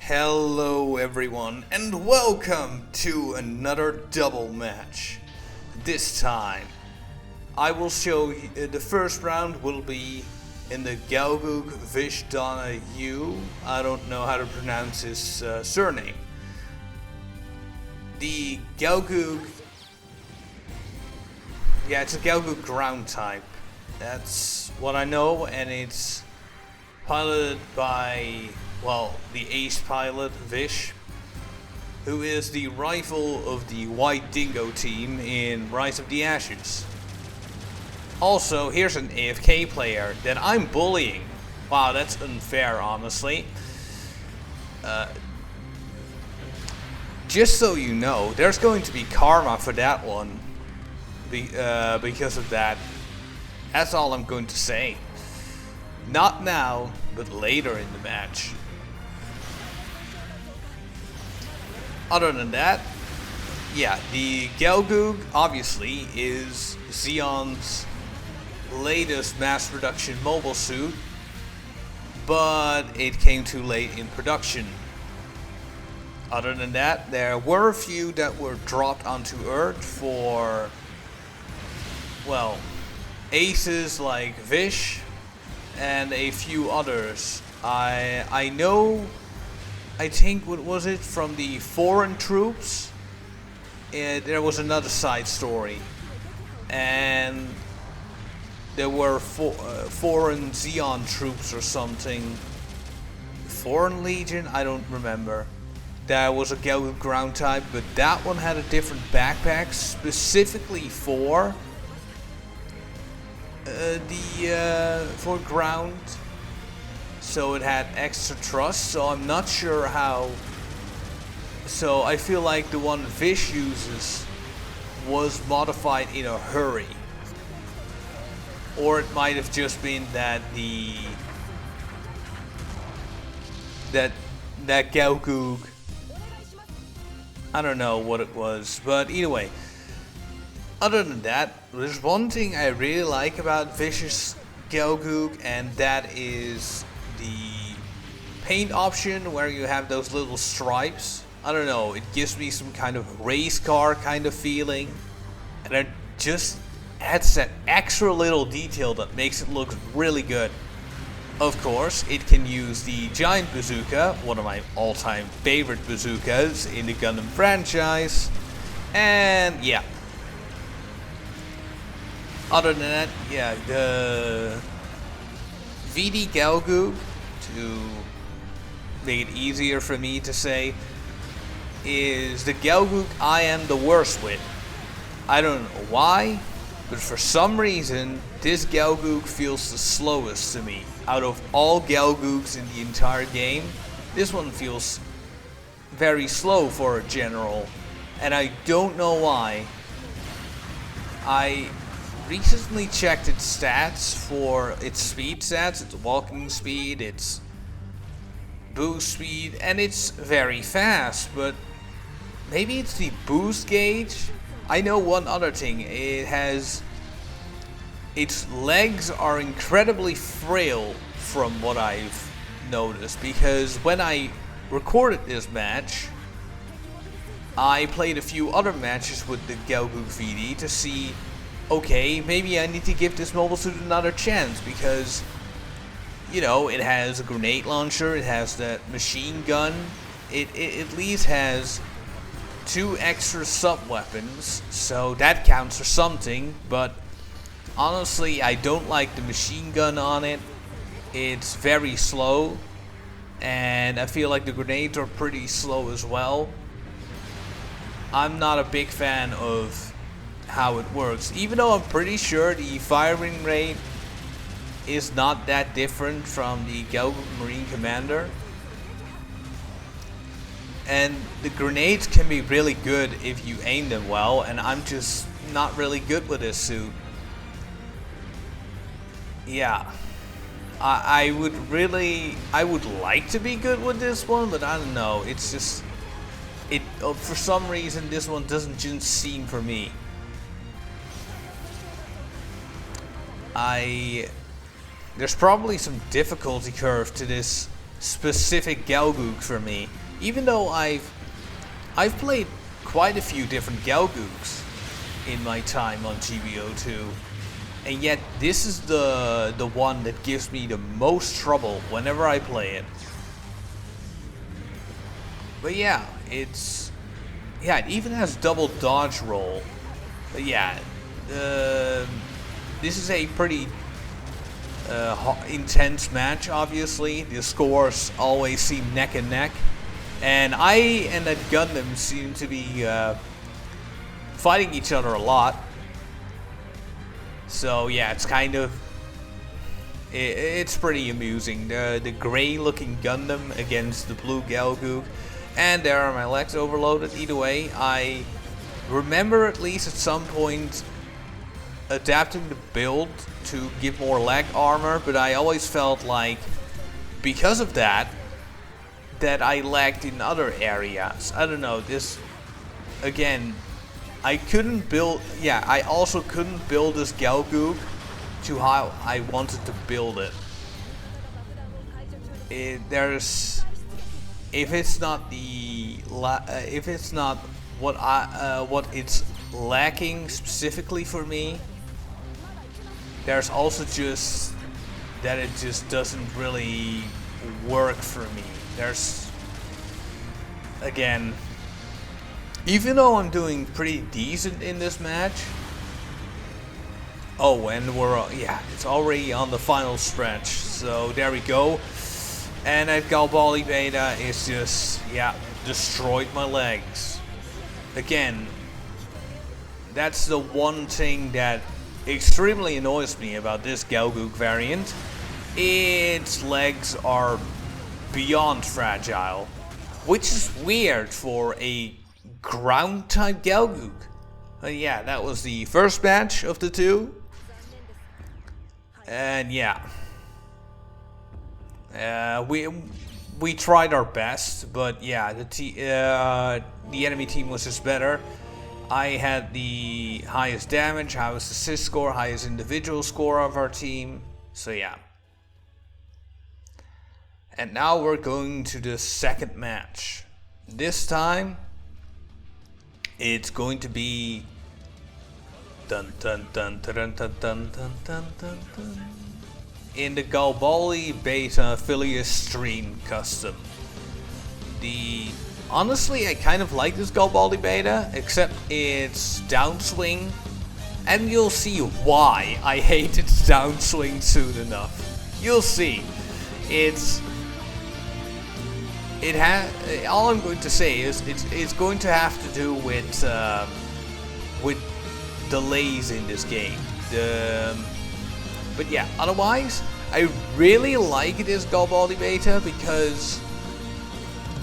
Hello everyone and welcome to another double match. This time I will show you, the first round will be in the Galgug Vishdana U. I don't know how to pronounce his surname. The Galgug, yeah, it's a Galgug ground type. That's what I know, and it's piloted by, well, the ace pilot Vish, who is the rival of the White Dingo team in Rise of the Ashes. Also, here's an AFK player that I'm bullying. Wow, that's unfair, honestly. Just so you know, there's going to be karma for that one because of that. That's all I'm going to say. Not now, but later in the match. Other than that, yeah, the Galgug obviously is Xeon's latest mass production mobile suit, but it came too late in production. Other than that, there were a few that were dropped onto Earth for, well, aces like Vish and a few others. I know, I think, what was it, from the foreign troops? There was another side story, and there were foreign Xeon troops or something. Foreign Legion? I don't remember. That was a Galgug ground type, but that one had a different backpack specifically for for ground, so it had extra thrust. So I'm not sure how. So I feel like the one Vish uses was modified in a hurry, or it might have just been that that Galgug, I don't know what it was, but anyway. Other than that, there's one thing I really like about Vish's Galgug, and that is the paint option where you have those little stripes. I don't know, it gives me some kind of race car kind of feeling, and it just adds that extra little detail that makes it look really good. Of course, it can use the giant bazooka, one of my all-time favorite bazookas in the Gundam franchise, and yeah. Other than that, yeah, the VD Galgug, to make it easier for me to say, is the Galgug I am the worst with. I don't know why, but for some reason, this Galgug feels the slowest to me. Out of all Galgugs in the entire game, this one feels very slow for a general, and I don't know why. I recently checked its stats for its speed stats, its walking speed, its boost speed, and it's very fast, but maybe it's the boost gauge. I know one other thing, its legs are incredibly frail from what I've noticed, because when I recorded this match, I played a few other matches with the Galgug VD to see, okay, maybe I need to give this mobile suit another chance, because, you know, it has a grenade launcher, it has that machine gun, it at least has 2 extra sub-weapons, so that counts for something, but honestly, I don't like the machine gun on it. It's very slow, and I feel like the grenades are pretty slow as well. I'm not a big fan of how it works, even though I'm pretty sure the firing rate is not that different from the Galgug Marine Commander, and the grenades can be really good if you aim them well, and I'm just not really good with this suit. Yeah, I would like to be good with this one, but I don't know, it's just, for some reason this one doesn't just seem for me. There's probably some difficulty curve to this specific Gelgoog for me. Even though I've played quite a few different Gelgoogs in my time on GBO2, and yet this is the one that gives me the most trouble whenever I play it. But yeah, it even has double dodge roll. But yeah, this is a pretty intense match. Obviously, the scores always seem neck and neck, and I and that Gundam seem to be fighting each other a lot. So yeah, it's kind of it's pretty amusing. The gray-looking Gundam against the blue Gelgoog. And there are my legs overloaded. Either way, I remember at least at some point adapting the build to give more leg armor, but I always felt like because of that I lagged in other areas. I don't know, this again, I couldn't build, I also couldn't build this Gelgoog to how I wanted to build it. If it's not what it's lacking specifically for me, there's also just that it just doesn't really work for me. There's again, even though I'm doing pretty decent in this match. Oh, and it's already on the final stretch. So there we go. And that Galbali Beta is just, destroyed my legs. Again, that's the one thing that extremely annoys me about this Gelgoog variant. Its legs are beyond fragile, which is weird for a ground type Gelgoog. Yeah, that was the first match of the two. And we tried our best, but the enemy team was just better. I had the highest damage, highest assist score, highest individual score of our team. So yeah. And now we're going to the second match. This time it's going to be dun dun dun dun dun dun dun dun dun dun. In the Galbali Beta Phileas Stream Custom. Honestly, I kind of like this Galbali Beta, except it's downswing, and you'll see why I hate its downswing soon enough. You'll see. All I'm going to say is it's going to have to do with delays in this game. But yeah, otherwise, I really like this Galbali Beta because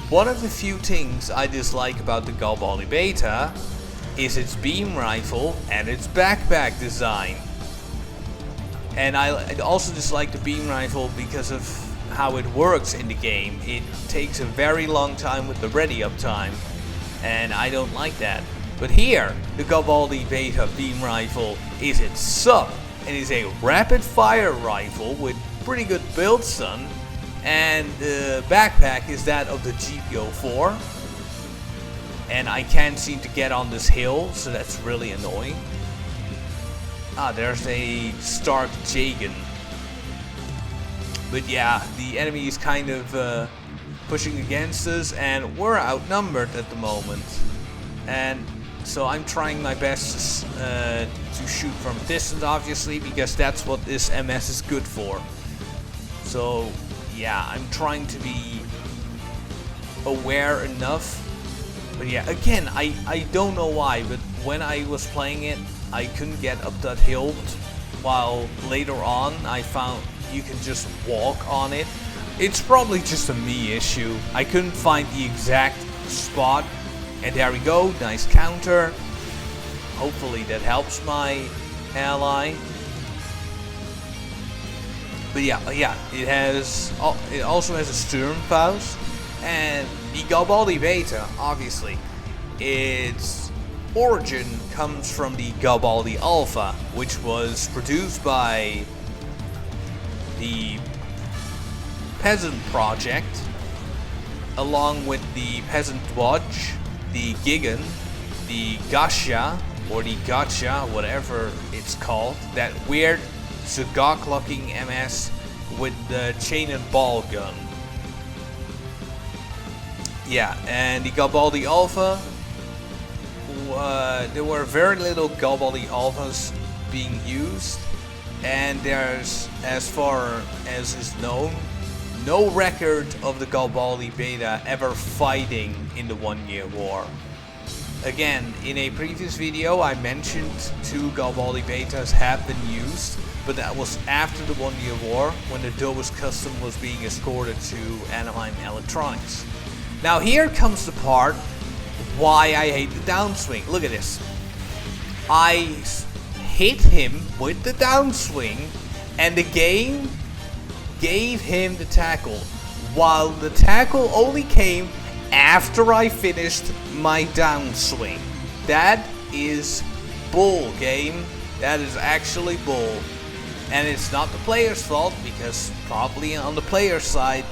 one of the few things I dislike about the Galbali Beta is its beam rifle and its backpack design. And I also dislike the beam rifle because of how it works in the game. It takes a very long time with the ready up time, and I don't like that. But here, the Galbali Beta beam rifle is its sub, and is a rapid fire rifle with pretty good build stun, and the backpack is that of the GBO4. And I can't seem to get on this hill, so that's really annoying. There's a Stark Jagan. But yeah, the enemy is kind of pushing against us, and we're outnumbered at the moment. And so I'm trying my best to shoot from distance, obviously, because that's what this MS is good for. So yeah, I'm trying to be aware enough. But yeah, again, I don't know why, but when I was playing it, I couldn't get up that hill, while later on I found you can just walk on it. It's probably just a me issue. I couldn't find the exact spot, and there we go, nice counter. Hopefully that helps my ally. But yeah, it also has a Sturmfaust, and the Galbali Beta, obviously, its origin comes from the Galbali Alpha, which was produced by the peasant project, along with the peasant watch, the Gigan, the Gasha, or the Gotcha, whatever it's called, that weird Zugok looking MS with the chain and ball gun. Yeah, and the Garibaldi Alpha, there were very little Garibaldi Alphas being used, and there's, as far as is known, no record of the Garibaldi Beta ever fighting in the 1 Year War. Again, in a previous video I mentioned 2 Garibaldi Betas have been used, but that was after the 1 Year War, when the Dobus Custom was being escorted to Anaheim Electronics. Now here comes the part why I hate the downswing. Look at this. I hit him with the downswing, and the game gave him the tackle, while the tackle only came after I finished my downswing. That is bull, game. That is actually bull. And it's not the player's fault, because probably on the player's side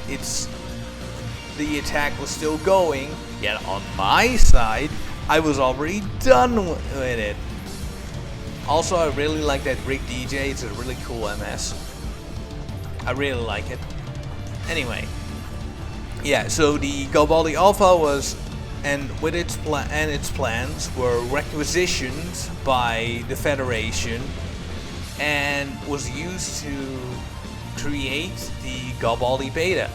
the attack was still going, yet on my side I was already done with it. Also, I really like that Rig DJ. It's a really cool MS. I really like it. Anyway, yeah, so the Garibaldi Alpha was, and with its plans were requisitioned by the Federation and was used to create the Garibaldi Beta.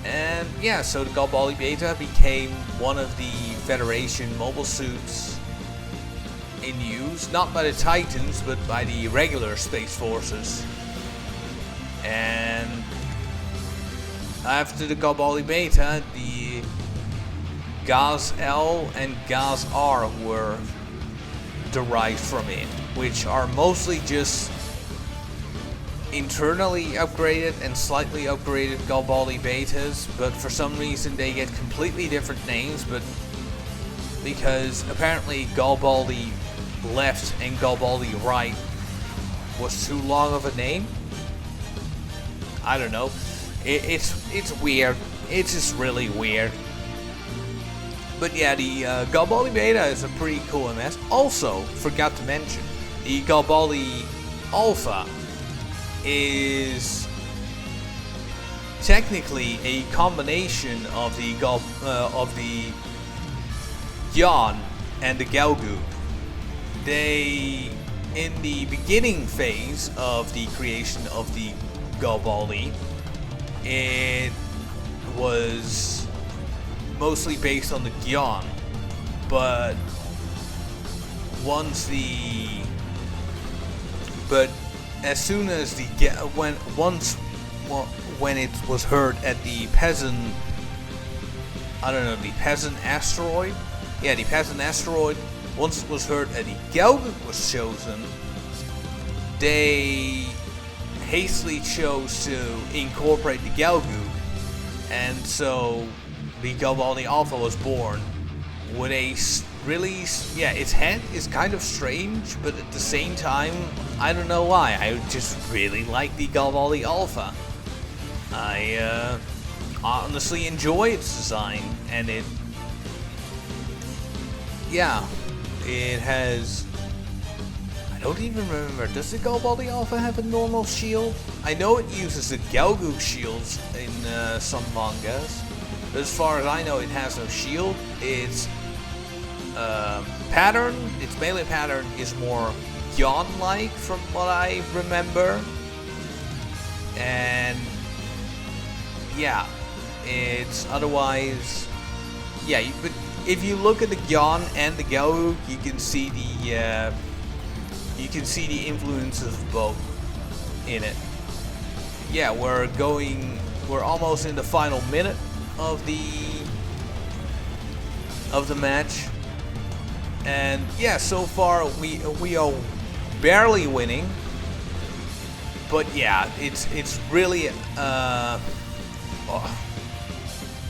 And yeah, so the Garibaldi Beta became one of the Federation mobile suits in use, not by the Titans, but by the regular Space Forces. And after the Garibaldi Beta, the Gaz L and Gaz R were derived from it, which are mostly just internally upgraded and slightly upgraded Garibaldi Betas, but for some reason they get completely different names, but because apparently Garibaldi Left and Garibaldi Right was too long of a name. I don't know. It's weird. It's just really weird. But yeah, the Garibaldi Beta is a pretty cool MS. Also, forgot to mention, the Garibaldi Alpha is technically a combination of the Gyan and the Galgug. They, in the beginning phase of the creation of the Garibaldi, it was mostly based on the Gyan, but as soon as when it was heard at the peasant, the peasant asteroid, the peasant asteroid, once it was heard that the Galgug was chosen, they hastily chose to incorporate the Galgug, and so the Garibaldi Alpha was born with a really, its head is kind of strange, but at the same time, I don't know why, I just really like the Garibaldi Alpha. I honestly enjoy its design, and it has, I don't even remember, does the Garibaldi Alpha have a normal shield? I know it uses the Galgug shields in some mangas, but as far as I know it has no shield. Its its melee pattern is more Gyan-like from what I remember, and yeah, it's otherwise, but if you look at the Gyan and the Galgug, you can see the influences of both in it. Yeah, we're almost in the final minute of the match, and yeah, so far we are barely winning, but yeah, it's really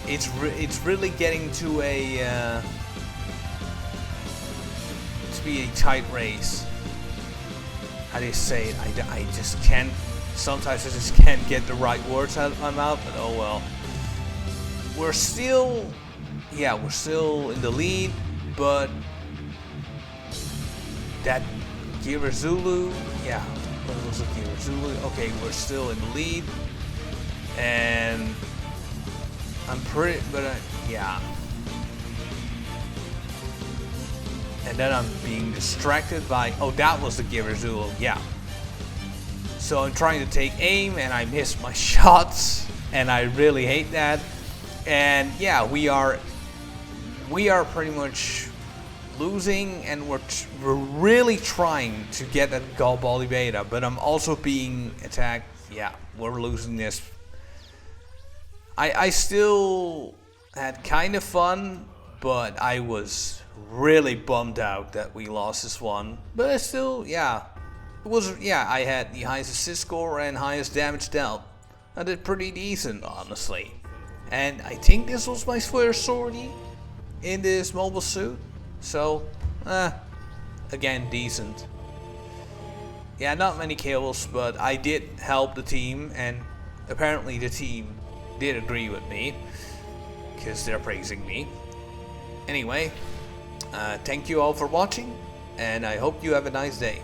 it's really getting to be a tight race. How do you say it? I just can't Sometimes I just can't get the right words out of my mouth, but oh well. We're still in the lead, but that Girazulu, what was it, Girazulu? Okay, we're still in the lead, and I'm pretty, yeah. And then I'm being distracted by, oh, that was the Girazulu, yeah. So I'm trying to take aim, and I miss my shots, and I really hate that. And yeah, we are pretty much losing, and we're really trying to get that Galbaldi Beta, but I'm also being attacked. Yeah, we're losing this. I still had kind of fun, but I was really bummed out that we lost this one. But I still, I had the highest assist score and highest damage dealt. I did pretty decent, honestly. And I think this was my first sortie in this mobile suit. So, again, decent. Yeah, not many kills, but I did help the team, and apparently the team did agree with me, because they're praising me. Anyway, thank you all for watching, and I hope you have a nice day.